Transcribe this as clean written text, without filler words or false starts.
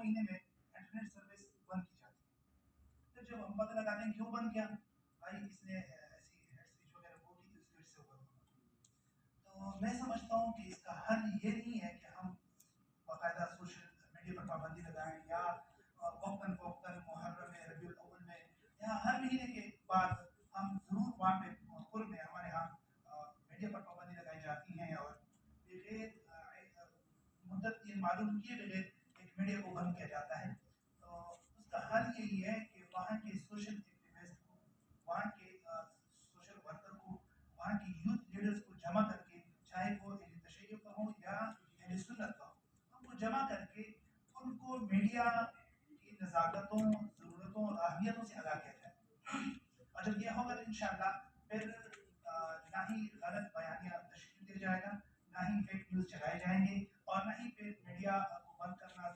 مہینے میں internet service بند کی جاتی ہے. پھر جب ہم پتہ لگاتے ہیں کیوں بند کیا، بھائی اس نے ایسی ہیڈ اسپیچ وغیرہ وہ کی تو اس کی وجہ سے بند ہوا. تو میں سمجھتا ہوں کہ اس کا حل یہ نہیں ہے کہ ہم باقاعدہ سوشل میڈیا پر پابندی لگائیں یا وقتاً فوقتاً محرم میں، ربیع الاول میں یا ہر مہینے کے بعد ہم ضرور وہاں پہ قرب میں ہمارے یہاں میڈیا پر پابندی لگائی جاتی ہیں اور بغیر مدت یہ معلوم کیے بغیر ایک میڈیا کو بند کیا جاتا ہے. تو اس کا حل یہی ہے کہ وہاں کے سوشل ایکٹیوسٹ کو، وہاں کے سوشل ورکر کو، وہاں کی یوتھ لیڈرز کو جمع کر کے، چاہے وہ اہل تشیع کا ہو یا اہل سنت کا ہو، ان کو جمع کر کے ان کو میڈیا کی نزاکتوں، ضرورتوں اور اہمیتوں سے آگاہ کیا جائے. اور جب یہ ہوگا تو انشاءاللہ پھر نہ ہی غلط بیانیہ تشکیل دیا جائے گا، نہ ہی فیک نیوز چلائے جائیں گے، اور نہ ہی پھر میڈیا کو بند کرنا